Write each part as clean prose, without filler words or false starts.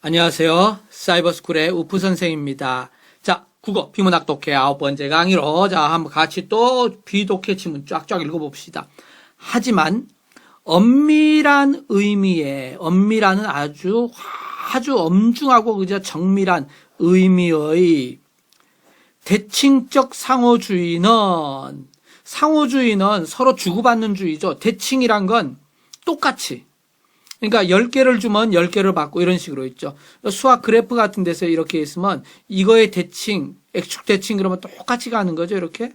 안녕하세요. 사이버스쿨의 우프 선생입니다. 자, 국어 비문학 독해 9번째 강의로 한번 같이 또 비독해 지문 쫙쫙 읽어봅시다. 하지만 엄밀한 의미의 엄밀한은 아주 엄중하고 그저 정밀한 의미의 대칭적 상호주의는 서로 주고받는 주의죠. 대칭이란 건 똑같이, 그러니까 10개를 주면 10개를 받고 이런 식으로 있죠. 수학 그래프 같은 데서 이렇게 있으면 이거의 대칭, X축 대칭 그러면 똑같이 가는 거죠. 이렇게.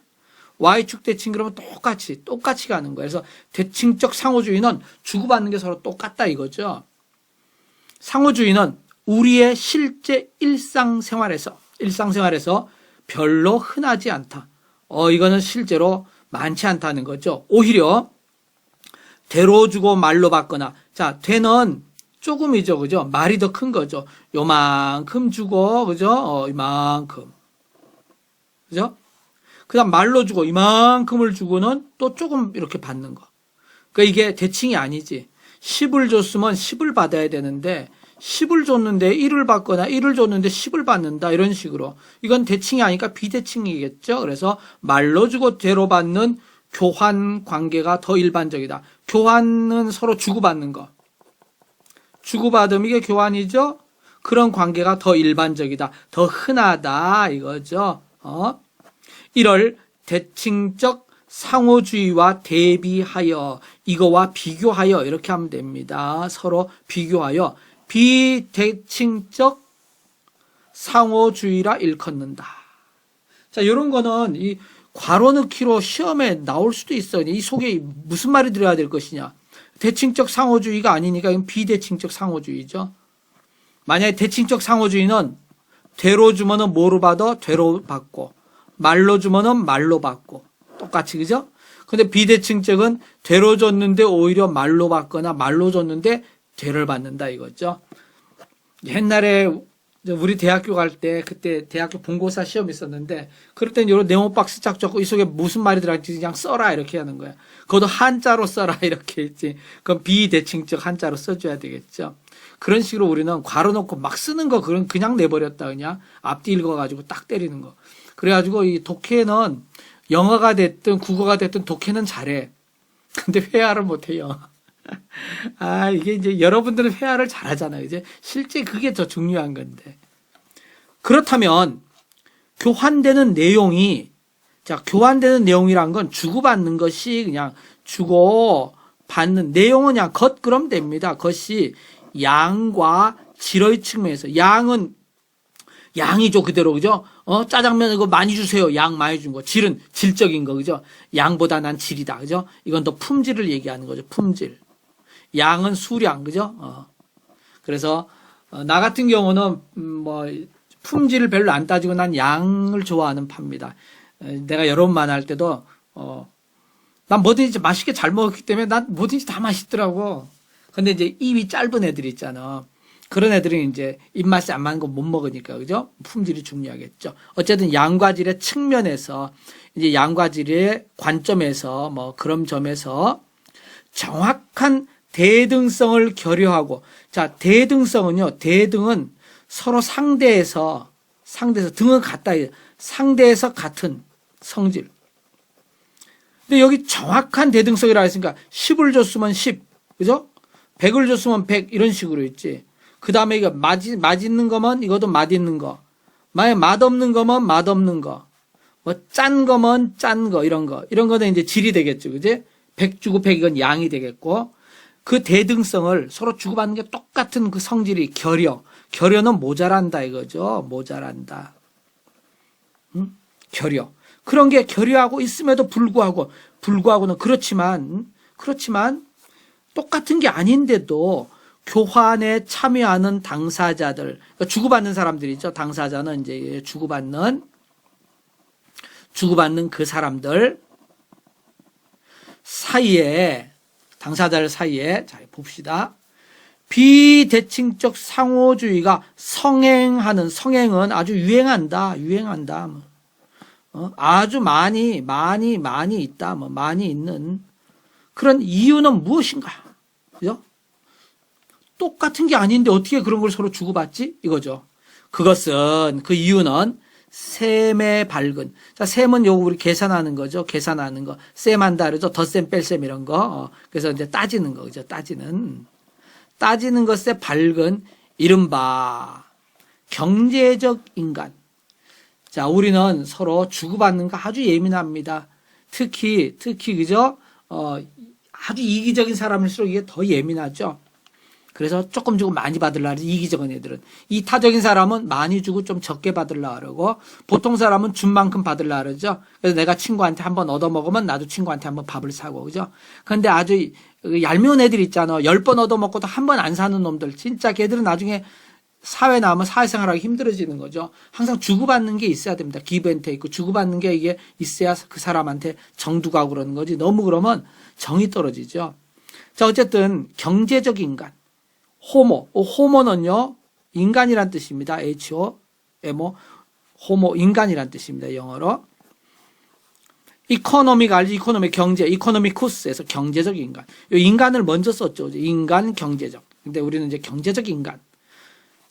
Y축 대칭 그러면 똑같이 가는 거예요. 그래서 대칭적 상호주의는 주고받는 게 서로 똑같다 이거죠. 상호주의는 우리의 실제 일상생활에서 별로 흔하지 않다. 이거는 실제로 많지 않다는 거죠. 오히려 대로 주고 말로 받거나, 자, 되는 조금이죠, 그죠? 말이 더 큰 거죠. 요만큼 주고, 그죠? 이만큼. 그죠? 그 다음 말로 주고, 이만큼을 주고는 또 조금 이렇게 받는 거. 그러니까 이게 대칭이 아니지. 10을 줬으면 10을 받아야 되는데, 10을 줬는데 1을 받거나 1을 줬는데 10을 받는다. 이런 식으로. 이건 대칭이 아니니까 비대칭이겠죠. 그래서 말로 주고 대로 받는 교환 관계가 더 일반적이다. 교환은 서로 주고받는 거. 주고받음 이게 교환이죠. 그런 관계가 더 일반적이다. 더 흔하다 이거죠. 이를 대칭적 상호주의와 대비하여, 이거와 비교하여 이렇게 하면 됩니다. 서로 비교하여 비대칭적 상호주의라 일컫는다. 자, 이런 거는 이 괄호 넣기로 시험에 나올 수도 있어요. 이 속에 무슨 말이 들어야 될 것이냐. 대칭적 상호주의가 아니니까 이건 비대칭적 상호주의죠. 만약에 대칭적 상호주의는 되로 주면은 뭐로 받아? 되로 받고, 말로 주면은 말로 받고, 똑같이, 그죠? 근데 비대칭적은 되로 줬는데 오히려 말로 받거나 말로 줬는데 되를 받는다 이거죠. 옛날에 우리 대학교 갈 때, 그때 대학교 본고사 시험 있었는데, 그럴 땐 이런 네모 박스 쫙 적고 이 속에 무슨 말이 들어갈지 그냥 써라 이렇게 하는 거야. 그것도 한자로 써라 이렇게 했지. 그럼 비대칭적 한자로 써줘야 되겠죠. 그런 식으로 우리는 괄호 넣고 막 쓰는 거 그냥 내버렸다 그냥 앞뒤 읽어가지고 딱 때리는 거. 그래가지고 이 독해는 영어가 됐든 국어가 됐든 독해는 잘해. 근데 회화를 못해요. 이게 이제 여러분들은 회화를 잘하잖아요. 이제 실제 그게 더 중요한 건데. 그렇다면 교환되는 내용이, 자, 교환되는 내용이란 건 주고받는 것이 그냥 주고받는 내용은 그냥 것 그럼 됩니다. 것이 양과 질의 측면에서, 양은 양이죠, 그대로, 그죠? 짜장면 이거 많이 주세요. 양 많이 준 거. 질은 질적인 거, 그죠? 양보다 난 질이다, 그죠? 이건 더 품질을 얘기하는 거죠, 품질. 양은 수량, 그죠? 그래서, 나 같은 경우는, 품질을 별로 안 따지고 난 양을 좋아하는 파입니다. 내가 여러 번 만날 때도, 난 뭐든지 맛있게 잘 먹었기 때문에 난 뭐든지 다 맛있더라고. 근데 이제 입이 짧은 애들 있잖아. 그런 애들은 이제 입맛이 안 맞는 거 못 먹으니까, 그죠? 품질이 중요하겠죠. 어쨌든 양과 질의 측면에서, 이제 양과 질의 관점에서, 그런 점에서 정확한 대등성을 결여하고, 자, 대등성은요, 대등은 서로 상대에서 등은 같다. 상대에서 같은 성질. 근데 여기 정확한 대등성이라고 했으니까 10을 줬으면 10, 그죠? 100을 줬으면 100 이런 식으로 있지. 그 다음에 이거 맛있는 거면 이것도 맛있는 거. 만약 맛없는 거면 맛없는 거. 짠 거면 짠 거, 이런 거. 이런 거는 이제 질이 되겠죠. 그지? 100 주고 100 이건 양이 되겠고. 그 대등성을 서로 주고받는 게 똑같은 그 성질이 결여는 모자란다 이거죠. 모자란다. 결여. 그런 게 결여하고 있음에도 불구하고는 그렇지만 똑같은 게 아닌데도 교환에 참여하는 당사자들, 그러니까 주고받는 사람들이죠. 당사자는 이제 주고받는 그 사람들 사이에, 당사자들 사이에, 자, 봅시다. 비대칭적 상호주의가 성행은 아주 유행한다. 아주 많이 있다. 많이 있는 그런 이유는 무엇인가? 그죠? 똑같은 게 아닌데 어떻게 그런 걸 서로 주고받지? 이거죠. 그것은, 그 이유는 셈의 발근. 자, 셈은 요거 우리 계산하는 거죠. 계산하는 거. 셈한다 그러죠. 덧셈, 뺄셈 이런 거. 그래서 이제 따지는 거, 그죠. 따지는 것의 발근, 이른바 경제적 인간. 자, 우리는 서로 주고받는 거 아주 예민합니다. 특히, 그죠? 아주 이기적인 사람일수록 이게 더 예민하죠. 그래서 조금 주고 많이 받으려고 하지, 이기적인 애들은. 이타적인 사람은 많이 주고 좀 적게 받으려고 그러고, 보통 사람은 준 만큼 받으려고 그러죠. 그래서 내가 친구한테 한번 얻어먹으면 나도 친구한테 한번 밥을 사고, 그죠? 근데 아주 얄미운 애들 있잖아. 10번 얻어먹고도 한 번 안 사는 놈들. 진짜 걔들은 나중에 사회 나오면 사회생활하기 힘들어지는 거죠. 항상 주고받는 게 있어야 됩니다. 기브 앤 테이크. 주고받는 게 이게 있어야 그 사람한테 정도 가고 그러는 거지. 너무 그러면 정이 떨어지죠. 자, 어쨌든 경제적 인간. 호모는요, 인간이란 뜻입니다. HOMO, 호모, 인간이란 뜻입니다. 영어로. 이코노미가 알지? 이코노미, 경제, 이코노미쿠스에서 경제적 인간. 이 인간을 먼저 썼죠. 인간, 경제적. 근데 우리는 이제 경제적 인간.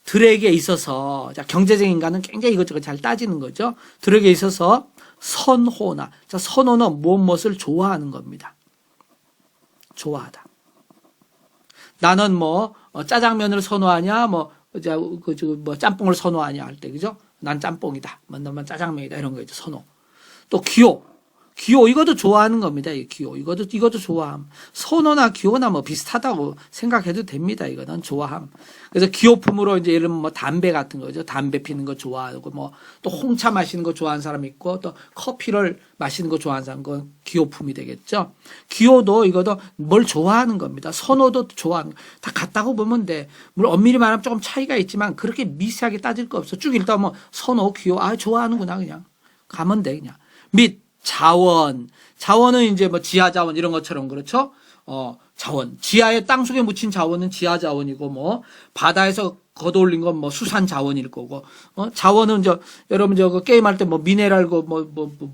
들에게 있어서, 자, 경제적 인간은 굉장히 이것저것 잘 따지는 거죠. 들에게 있어서 선호나, 자, 선호는 무엇을 좋아하는 겁니다. 좋아하다. 나는 짜장면을 선호하냐, 짬뽕을 선호하냐 할 때, 그죠? 난 짬뽕이다. 너만 짜장면이다. 이런 거죠. 선호. 또 기호, 이것도 좋아하는 겁니다. 이 기호. 이것도 좋아함. 선호나 기호나 비슷하다고 생각해도 됩니다. 이거는 좋아함. 그래서 기호품으로 이제 예를 들면 담배 같은 거죠. 담배 피는 거 좋아하고, 또 홍차 마시는 거 좋아하는 사람 있고, 또 커피를 마시는 거 좋아하는 사람, 그건 기호품이 되겠죠. 기호도 이것도 뭘 좋아하는 겁니다. 선호도 좋아하는 거. 다 같다고 보면 돼. 물론 엄밀히 말하면 조금 차이가 있지만 그렇게 미세하게 따질 거 없어. 쭉 일단 선호, 기호, 좋아하는구나, 그냥. 가면 돼, 그냥. 및, 자원은 이제 지하 자원 이런 것처럼 그렇죠? 자원. 지하에 땅 속에 묻힌 자원은 지하 자원이고 바다에서 걷어올린 건 수산 자원일 거고. 자원은 여러분 그 게임할 때 미네랄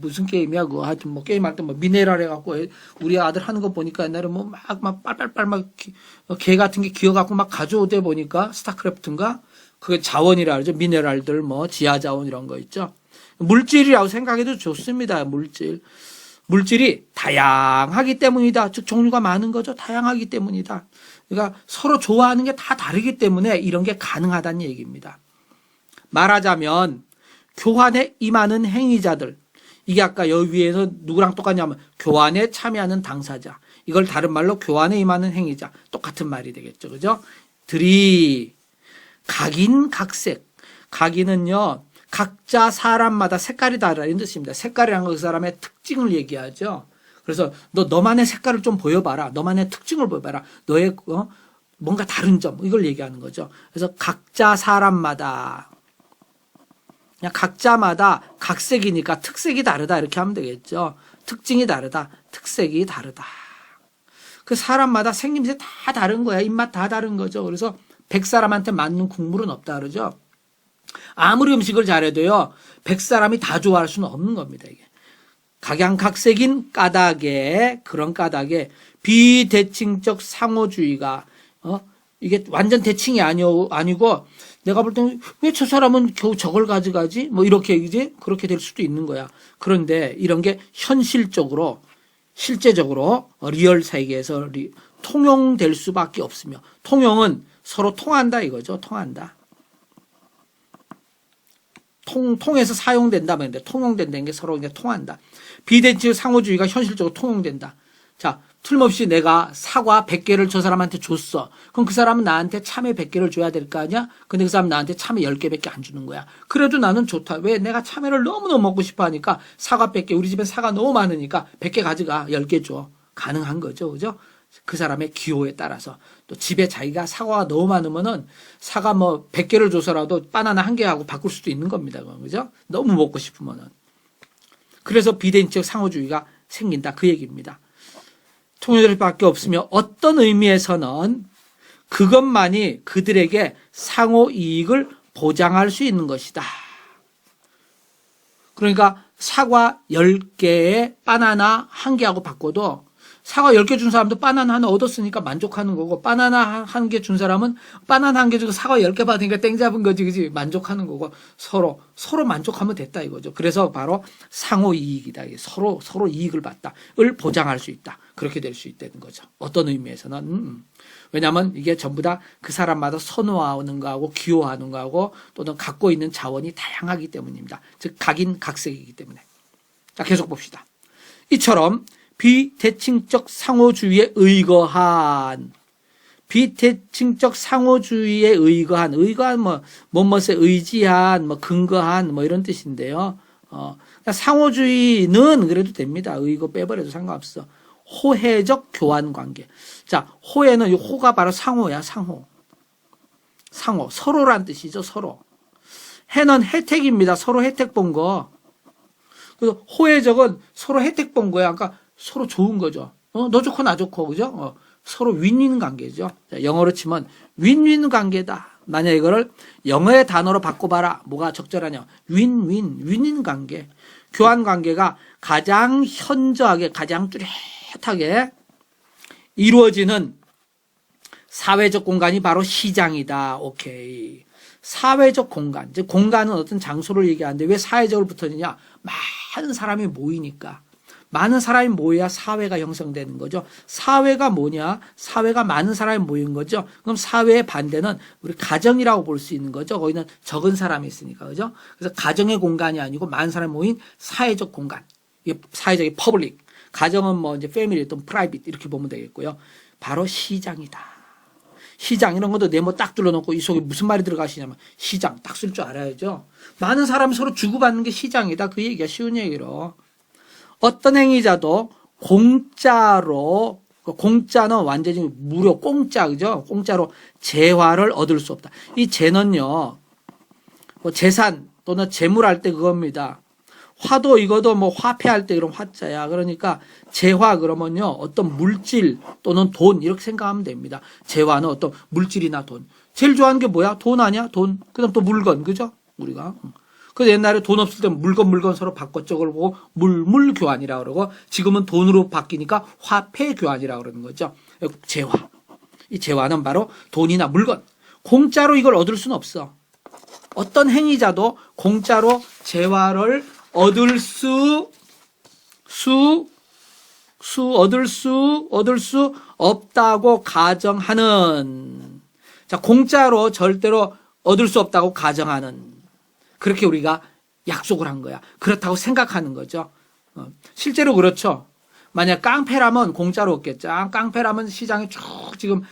무슨 게임이야 그거 하여튼 게임할 때 미네랄 해 갖고 우리 아들 하는 거 보니까 옛날에 막 빨빨빨 개 같은 게 기어 갖고 막 가져오대 보니까 스타크래프트인가? 그게 자원이라 그러죠. 미네랄들 지하 자원 이런 거 있죠. 물질이라고 생각해도 좋습니다. 물질이 다양하기 때문이다. 즉 종류가 많은 거죠. 다양하기 때문이다. 그러니까 서로 좋아하는 게 다 다르기 때문에 이런 게 가능하다는 얘기입니다. 말하자면 교환에 임하는 행위자들. 이게 아까 여기 위에서 누구랑 똑같냐면 교환에 참여하는 당사자. 이걸 다른 말로 교환에 임하는 행위자. 똑같은 말이 되겠죠. 그죠? 들이 각인각색. 각인은요. 각자 사람마다 색깔이 다르다는 뜻입니다. 색깔이란 건 그 사람의 특징을 얘기하죠. 그래서 너만의 색깔을 좀 보여봐라. 너만의 특징을 보여봐라. 너의 뭔가 다른 점 이걸 얘기하는 거죠. 그래서 각자 사람마다 그냥 각자마다 각색이니까 특색이 다르다 이렇게 하면 되겠죠. 특징이 다르다. 특색이 다르다. 그 사람마다 생김새 다 다른 거야. 입맛 다 다른 거죠. 그래서 100사람한테 맞는 국물은 없다 그러죠. 아무리 음식을 잘해도요, 100사람이 다 좋아할 수는 없는 겁니다, 이게. 각양각색인 까닭에, 그런 까닭에, 비대칭적 상호주의가, 이게 완전 대칭이 아니고, 내가 볼 때는 왜 저 사람은 겨우 저걸 가져가지? 이렇게, 이제, 그렇게 될 수도 있는 거야. 그런데 이런 게 현실적으로, 실제적으로, 리얼 세계에서 통용될 수밖에 없으며, 통용은 서로 통한다 이거죠, 통한다. 통해서 사용된다면 통용된다는 게 서로 이제 통한다. 비대칭 상호주의가 현실적으로 통용된다. 자, 틀림없이 내가 사과 100개를 저 사람한테 줬어. 그럼 그 사람은 나한테 참외 100개를 줘야 될 거 아니야? 근데 그 사람은 나한테 참외 10개밖에 안 주는 거야. 그래도 나는 좋다. 왜? 내가 참외를 너무너무 먹고 싶어 하니까 사과 100개, 우리 집에 사과 너무 많으니까 100개 가져가. 10개 줘. 가능한 거죠. 그죠? 그 사람의 기호에 따라서. 또 집에 자기가 사과가 너무 많으면은 사과 100개를 줘서라도 바나나 1개하고 바꿀 수도 있는 겁니다. 그죠? 너무 먹고 싶으면은. 그래서 비대칭적 상호주의가 생긴다. 그 얘기입니다. 통용될 수밖에 없으며 어떤 의미에서는 그것만이 그들에게 상호 이익을 보장할 수 있는 것이다. 그러니까 사과 10개에 바나나 1개하고 바꿔도 사과 10개 준 사람도 바나나 하나 얻었으니까 만족하는 거고, 바나나 한 개 준 사람은 바나나 한 개 주고 사과 10개 받으니까 땡 잡은 거지, 그지? 만족하는 거고, 서로 만족하면 됐다 이거죠. 그래서 바로 상호 이익이다. 서로 이익을 받다.을 보장할 수 있다. 그렇게 될 수 있다는 거죠. 어떤 의미에서는. 왜냐하면 이게 전부 다 그 사람마다 선호하는 거하고 기호하는 거하고 또는 갖고 있는 자원이 다양하기 때문입니다. 즉, 각인각색이기 때문에. 자, 계속 봅시다. 이처럼 비대칭적 상호주의에 의거한 뭐뭐에 의지한 근거한 이런 뜻인데요. 그러니까 상호주의는 그래도 됩니다. 의거 빼버려도 상관없어. 호혜적 교환 관계. 자, 호혜는 이 호가 바로 상호야, 상호. 서로란 뜻이죠, 서로. 해는 혜택입니다. 서로 혜택 본 거. 그래서 호혜적은 서로 혜택 본 거야. 그러니까 서로 좋은 거죠. 너 좋고 나 좋고, 그죠? 서로 윈윈 관계죠. 자, 영어로 치면 윈윈 관계다. 만약 이거를 영어의 단어로 바꿔봐라. 뭐가 적절하냐? 윈윈 관계. 교환 관계가 가장 현저하게, 가장 뚜렷하게 이루어지는 사회적 공간이 바로 시장이다. 오케이. 사회적 공간. 즉, 공간은 어떤 장소를 얘기하는데 왜 사회적으로 붙어지냐? 많은 사람이 모이니까. 많은 사람이 모여야 사회가 형성되는 거죠. 사회가 뭐냐? 사회가 많은 사람이 모인 거죠. 그럼 사회의 반대는 우리 가정이라고 볼 수 있는 거죠. 거기는 적은 사람이 있으니까, 그죠? 그래서 가정의 공간이 아니고 많은 사람이 모인 사회적 공간. 이게 사회적인 퍼블릭. 가정은 이제 패밀리 또는 프라이빗 이렇게 보면 되겠고요. 바로 시장이다. 시장 이런 것도 네모 딱 둘러놓고 이 속에 무슨 말이 들어가시냐면 시장 딱 쓸 줄 알아야죠. 많은 사람이 서로 주고받는 게 시장이다. 그 얘기가 쉬운 얘기로. 어떤 행위자도 공짜로, 공짜는 완전히 무료, 공짜, 그죠? 공짜로 재화를 얻을 수 없다. 이 재는요, 재산 또는 재물할 때 그겁니다. 화도 이거도 화폐할 때 그런 화자야. 그러니까 재화 그러면요, 어떤 물질 또는 돈 이렇게 생각하면 됩니다. 재화는 어떤 물질이나 돈. 제일 좋아하는 게 뭐야? 돈 아니야? 돈. 그 다음 또 물건, 그죠? 우리가. 그래서 옛날에 돈 없을 때 물건 서로 바꿨죠. 그러고 물물 교환이라고 그러고 지금은 돈으로 바뀌니까 화폐 교환이라고 그러는 거죠. 재화. 이 재화는 바로 돈이나 물건. 공짜로 이걸 얻을 수는 없어. 어떤 행위자도 공짜로 재화를 얻을 수 없다고 가정하는. 자, 공짜로 절대로 얻을 수 없다고 가정하는. 그렇게 우리가 약속을 한 거야. 그렇다고 생각하는 거죠. 실제로 그렇죠. 만약 깡패라면 공짜로 얻겠죠. 깡패라면 시장에 쭉 지금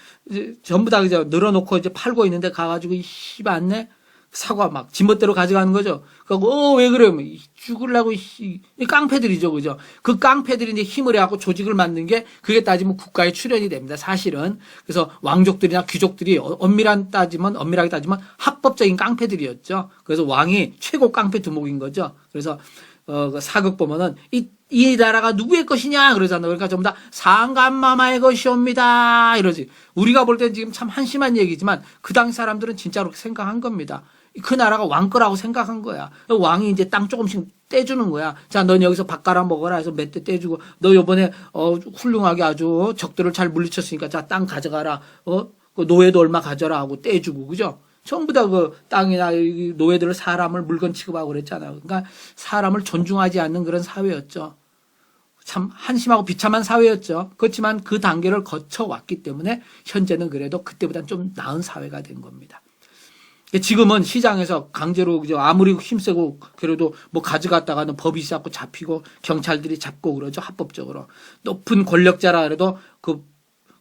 전부 다 이제 늘어놓고 이제 팔고 있는데 가가지고 씨발네 사과 막 지멋대로 가져가는 거죠. 그리고 왜 그래? 죽으려고 이 깡패들이죠, 그죠? 그 깡패들이 이제 힘을 해갖고 조직을 만든 게 그게 따지면 국가의 출연이 됩니다. 사실은. 그래서 왕족들이나 귀족들이 엄밀하게 따지면 합법적인 깡패들이었죠. 그래서 왕이 최고 깡패 두목인 거죠. 그래서 그 사극 보면은 이 나라가 누구의 것이냐 그러잖아요. 그러니까 전부 다 상감마마의 것이옵니다 이러지. 우리가 볼 땐 지금 참 한심한 얘기지만 그 당시 사람들은 진짜로 그렇게 생각한 겁니다. 그 나라가 왕 거라고 생각한 거야. 왕이 이제 땅 조금씩 떼주는 거야. 자, 넌 여기서 밥 갈아 먹어라 해서 몇 대 떼주고, 너 요번에 훌륭하게 아주 적들을 잘 물리쳤으니까 자, 땅 가져가라. 그 노예도 얼마 가져라 하고 떼주고, 그죠? 전부 다 그 땅이나 노예들을 사람을 물건 취급하고 그랬잖아요. 그러니까 사람을 존중하지 않는 그런 사회였죠. 참 한심하고 비참한 사회였죠. 그렇지만 그 단계를 거쳐왔기 때문에 현재는 그래도 그때보다는 좀 나은 사회가 된 겁니다. 지금은 시장에서 강제로 아무리 힘세고 그래도 가져갔다가는 법이 있어갖고 잡히고 경찰들이 잡고 그러죠. 합법적으로. 높은 권력자라 그래도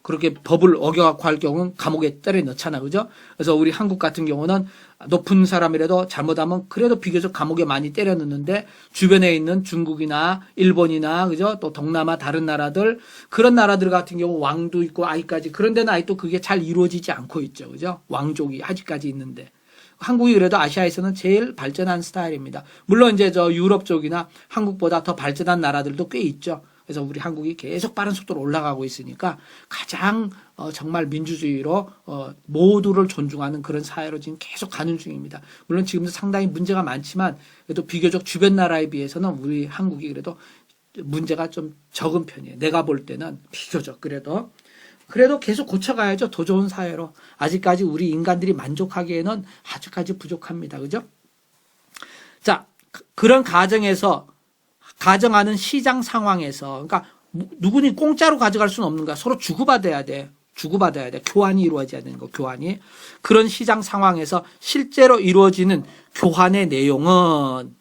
그렇게 법을 어겨갖고 할 경우는 감옥에 때려 넣잖아. 그죠? 그래서 우리 한국 같은 경우는 높은 사람이라도 잘못하면 그래도 비교적 감옥에 많이 때려 넣는데 주변에 있는 중국이나 일본이나 그죠? 또 동남아 다른 나라들 그런 나라들 같은 경우 왕도 있고 아직까지 그런 데는 아직도 그게 잘 이루어지지 않고 있죠. 그죠? 왕족이 아직까지 있는데. 한국이 그래도 아시아에서는 제일 발전한 스타일입니다. 물론 이제 유럽 쪽이나 한국보다 더 발전한 나라들도 꽤 있죠. 그래서 우리 한국이 계속 빠른 속도로 올라가고 있으니까 가장 정말 민주주의로 모두를 존중하는 그런 사회로 지금 계속 가는 중입니다. 물론 지금도 상당히 문제가 많지만 그래도 비교적 주변 나라에 비해서는 우리 한국이 그래도 문제가 좀 적은 편이에요. 내가 볼 때는 비교적 그래도 계속 고쳐가야죠. 더 좋은 사회로. 아직까지 우리 인간들이 만족하기에는 아직까지 부족합니다. 그죠? 자, 그런 가정하는 시장 상황에서, 그러니까 누구니 공짜로 가져갈 수는 없는 거야. 서로 주고받아야 돼. 교환이 이루어져야 되는 거, 교환이. 그런 시장 상황에서 실제로 이루어지는 교환의 내용은,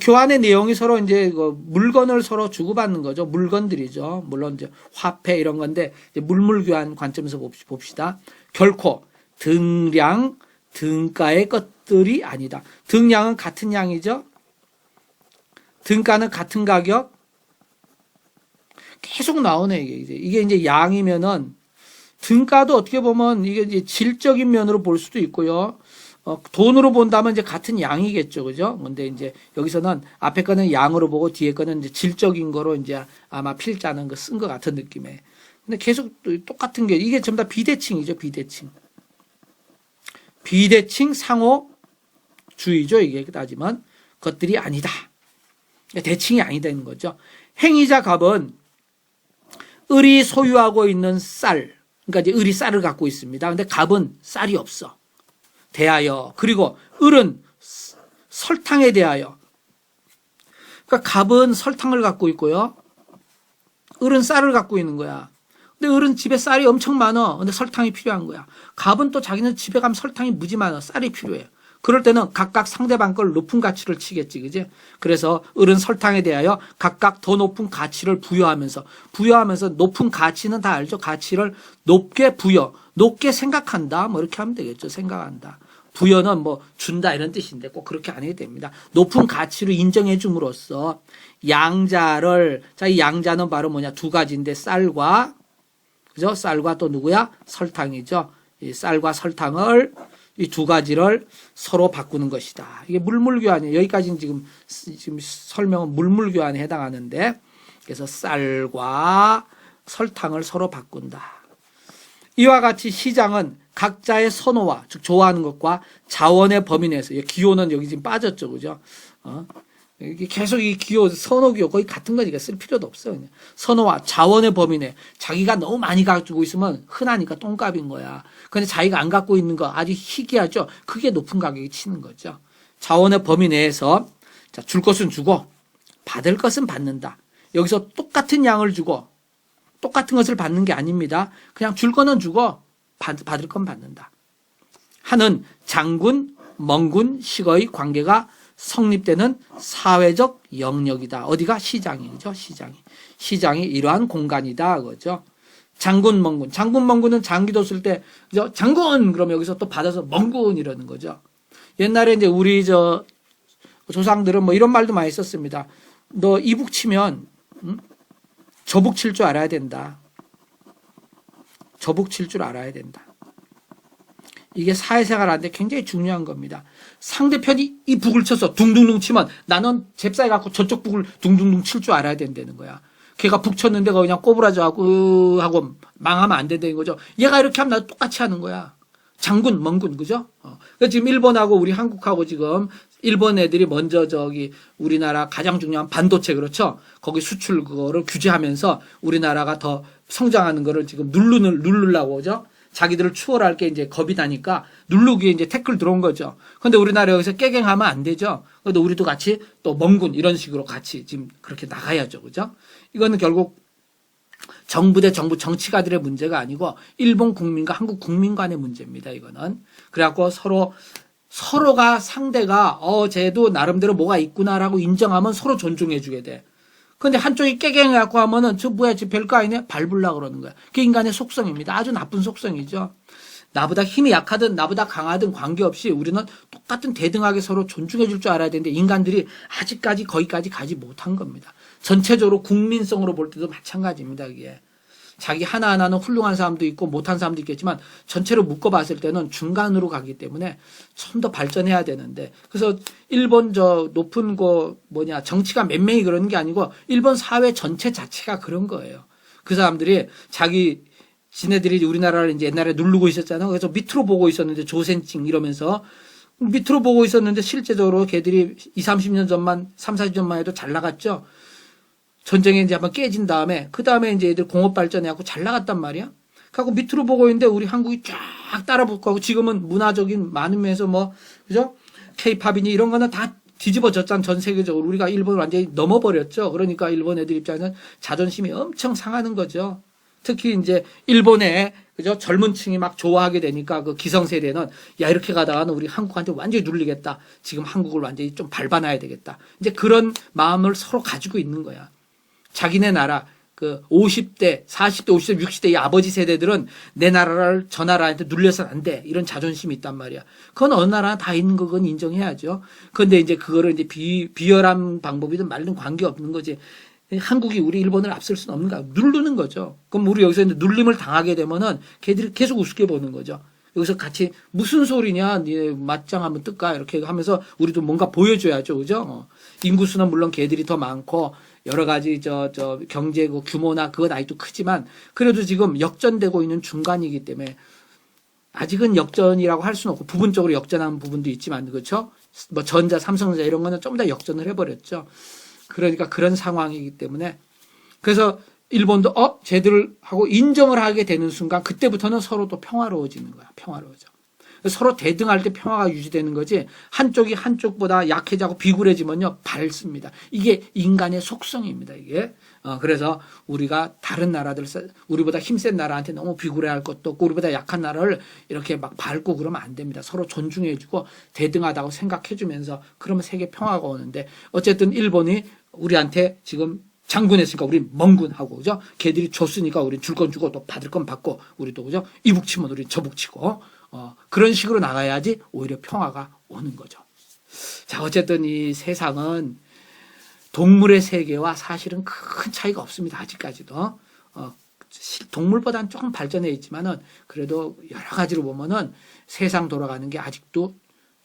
교환의 내용이 서로 이제 물건을 서로 주고받는 거죠. 물건들이죠. 물론 이제 화폐 이런 건데, 물물 교환 관점에서 봅시다. 결코 등량, 등가의 것들이 아니다. 등량은 같은 양이죠. 등가는 같은 가격. 계속 나오네, 이게 이제 양이면은, 등가도 어떻게 보면 이게 이제 질적인 면으로 볼 수도 있고요. 돈으로 본다면 이제 같은 양이겠죠. 그죠? 근데 이제 여기서는 앞에 거는 양으로 보고 뒤에 거는 이제 질적인 거로 이제 아마 필자는 거 쓴 것 같은 느낌에. 근데 계속 똑같은 게, 이게 전부 다 비대칭이죠. 비대칭 상호주의죠. 이게 따지면. 것들이 아니다. 대칭이 아니다는 거죠. 행위자 갑은 을이 소유하고 있는 쌀, 그러니까 이제 을이 쌀을 갖고 있습니다. 근데 갑은 쌀이 없어. 대하여. 그리고 을은 설탕에 대하여. 그러니까 갑은 설탕을 갖고 있고요. 을은 쌀을 갖고 있는 거야. 근데 을은 집에 쌀이 엄청 많아. 근데 설탕이 필요한 거야. 갑은 또 자기는 집에 가면 설탕이 무지 많아. 쌀이 필요해. 그럴 때는 각각 상대방 걸 높은 가치를 치겠지, 그지? 그래서 을은 설탕에 대하여 각각 더 높은 가치를 부여하면서 높은 가치는 다 알죠? 가치를 높게 높게 생각한다. 뭐 이렇게 하면 되겠죠. 생각한다. 부여는 뭐 준다 이런 뜻인데 꼭 그렇게 안 해도 됩니다. 높은 가치를 인정해 줌으로써 양자를, 자, 이 양자는 바로 뭐냐? 두 가지인데 쌀과, 그죠? 쌀과 또 누구야? 설탕이죠. 이 쌀과 설탕을, 이 두 가지를 서로 바꾸는 것이다. 이게 물물교환이에요. 여기까지는 지금 설명은 물물교환에 해당하는데, 그래서 쌀과 설탕을 서로 바꾼다. 이와 같이 시장은 각자의 선호와, 즉 좋아하는 것과 자원의 범위 내에서, 기호는 여기 지금 빠졌죠, 그죠? 계속 이 기호, 선호 기호 거의 같은 거니까 쓸 필요도 없어요. 그냥. 선호와 자원의 범위 내. 자기가 너무 많이 가지고 있으면 흔하니까 똥값인 거야. 근데 자기가 안 갖고 있는 거 아주 희귀하죠. 그게 높은 가격이 치는 거죠. 자원의 범위 내에서, 자, 줄 것은 주고 받을 것은 받는다. 여기서 똑같은 양을 주고 똑같은 것을 받는 게 아닙니다. 그냥 줄 거는 주고 받을 건 받는다. 하는 장군, 멍군, 식의 관계가 성립되는 사회적 영역이다. 어디가? 시장이죠. 시장이 이러한 공간이다. 그죠? 장군, 멍군은 장기도 쓸 때, 그죠? 장군! 그럼 여기서 또 받아서 멍군 이러는 거죠. 옛날에 이제 우리 조상들은 뭐 이런 말도 많이 썼습니다. 너 이북 치면, 저북 칠 줄 알아야 된다. 이게 사회생활 하는데 굉장히 중요한 겁니다. 상대편이 이 북을 쳐서 둥둥둥 치면 나는 잽싸게 갖고 저쪽 북을 둥둥둥 칠 줄 알아야 된다는 거야. 걔가 북 쳤는데 그냥 꼬부라져 하고 망하면 안 된다는 거죠. 얘가 이렇게 하면 나도 똑같이 하는 거야. 장군, 멍군, 그죠? 그러니까 지금 일본하고 우리 한국하고 지금 일본 애들이 먼저 우리나라 가장 중요한 반도체, 그렇죠? 거기 수출 그거를 규제하면서 우리나라가 더 성장하는 거를 지금 누르려고, 그죠? 자기들을 추월할 게 이제 겁이 나니까 누르기에 이제 태클 들어온 거죠. 근데 우리나라 여기서 깨갱하면 안 되죠. 그래도 우리도 같이 또 멍군 이런 식으로 같이 지금 그렇게 나가야죠. 그죠? 이거는 결국 정부 대 정부 정치가들의 문제가 아니고 일본 국민과 한국 국민 간의 문제입니다. 이거는. 그래갖고 서로가 상대가 쟤도 나름대로 뭐가 있구나라고 인정하면 서로 존중해주게 돼. 근데 한쪽이 깨갱해갖고 하면은 저 별거 아니네? 밟으려고 그러는 거야. 그게 인간의 속성입니다. 아주 나쁜 속성이죠. 나보다 힘이 약하든 나보다 강하든 관계없이 우리는 똑같은 대등하게 서로 존중해줄 줄 알아야 되는데 인간들이 아직까지 거기까지 가지 못한 겁니다. 전체적으로 국민성으로 볼 때도 마찬가지입니다. 이게. 자기 하나하나는 훌륭한 사람도 있고 못한 사람도 있겠지만 전체로 묶어봤을 때는 중간으로 가기 때문에 좀 더 발전해야 되는데 그래서 일본 높은 정치가 몇 명이 그러는 게 아니고 일본 사회 전체 자체가 그런 거예요. 그 사람들이 지네들이 우리나라를 이제 옛날에 누르고 있었잖아요. 그래서 밑으로 보고 있었는데 조센칭 이러면서 밑으로 보고 있었는데 실제적으로 걔들이 20, 30년 전만 30, 40년 전만 해도 잘 나갔죠. 전쟁에 이제 한번 깨진 다음에 그 다음에 이제 애들 공업 발전해갖고 잘 나갔단 말이야. 하고 밑으로 보고 있는데 우리 한국이 쫙 따라붙고 지금은 문화적인 많은 면에서 뭐 그죠? K-팝이니 이런 거는 다 뒤집어졌잖아. 전 세계적으로 우리가 일본을 완전히 넘어버렸죠. 그러니까 일본 애들 입장에서는 자존심이 엄청 상하는 거죠. 특히 이제 일본의 그죠? 젊은 층이 막 좋아하게 되니까 그 기성세대는 야 이렇게 가다가는 우리 한국한테 완전히 눌리겠다. 지금 한국을 완전히 좀 밟아놔야 되겠다. 이제 그런 마음을 서로 가지고 있는 거야. 자기네 나라 그 50대, 40대, 50대, 60대 이 아버지 세대들은 내 나라를 저 나라한테 눌려서는 안 돼. 이런 자존심이 있단 말이야. 그건 어느 나라나 다 있는 거 그건 인정해야죠. 그런데 이제 그거를 이제 비열한 방법이든 말든 관계없는 거지. 한국이 우리 일본을 앞설 수는 없는 거야. 누르는 거죠. 그럼 우리 여기서 이제 눌림을 당하게 되면은 걔들이 계속 우습게 보는 거죠. 여기서 같이 무슨 소리냐, 니 맞짱 한번 뜰까 이렇게 하면서 우리도 뭔가 보여줘야죠, 그죠? 인구수는 물론 걔들이 더 많고 여러 가지 저 경제 규모나 그건 아직도 크지만 그래도 지금 역전되고 있는 중간이기 때문에 아직은 역전이라고 할 수는 없고 부분적으로 역전하는 부분도 있지만 그렇죠? 뭐 전자, 삼성전자 이런 거는 좀 더 역전을 해버렸죠. 그러니까 그런 상황이기 때문에 그래서 일본도 쟤들 하고 인정을 하게 되는 순간 그때부터는 서로 또 평화로워지는 거야. 평화로워져. 서로 대등할 때 평화가 유지되는 거지 한쪽이 한쪽보다 약해지고 비굴해지면요 닳습니다. 이게 인간의 속성입니다. 이게 그래서 우리가 다른 나라들 우리보다 힘센 나라한테 너무 비굴해할 것도 없고 우리보다 약한 나라를 이렇게 막 밟고 그러면 안 됩니다. 서로 존중해주고 대등하다고 생각해주면서 그러면 세계 평화가 오는데 어쨌든 일본이 우리한테 지금 장군했으니까 우리 멍군하고 그죠? 걔들이 줬으니까 우리 줄 건 주고 또 받을 건 받고 우리도 그죠? 이북치면 우리 저북치고 그런 식으로 나가야지 오히려 평화가 오는 거죠. 자, 어쨌든 이 세상은 동물의 세계와 사실은 큰 차이가 없습니다. 아직까지도. 동물보다는 조금 발전해 있지만은 그래도 여러 가지로 보면은 세상 돌아가는 게 아직도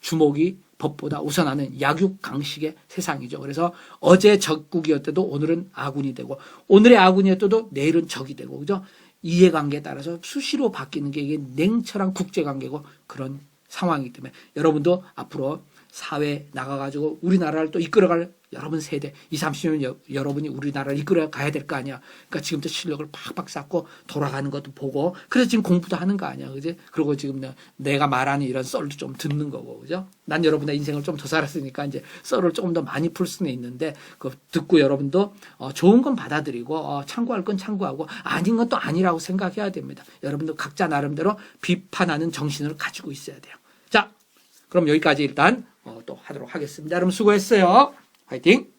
주목이 법보다 우선하는 약육강식의 세상이죠. 그래서 어제 적국이었대도 오늘은 아군이 되고 오늘의 아군이었대도 내일은 적이 되고 그죠? 이해관계에 따라서 수시로 바뀌는 게 이게 냉철한 국제관계고 그런 상황이기 때문에 여러분도 앞으로 사회 나가가지고 우리나라를 또 이끌어갈 여러분 세대 20, 30년 여러분이 우리나라를 이끌어 가야 될 거 아니야. 그러니까 지금부터 실력을 팍팍 쌓고 돌아가는 것도 보고 그래서 지금 공부도 하는 거 아니야. 그지? 그리고 지금 내가 말하는 이런 썰도 좀 듣는 거고. 그죠? 난 여러분의 인생을 좀 더 살았으니까 이제 썰을 조금 더 많이 풀 수는 있는데 그 듣고 여러분도 좋은 건 받아들이고 참고할 건 참고하고 아닌 건 또 아니라고 생각해야 됩니다. 여러분도 각자 나름대로 비판하는 정신을 가지고 있어야 돼요. 자, 그럼 여기까지 일단 또 하도록 하겠습니다. 여러분 수고했어요. 화이팅!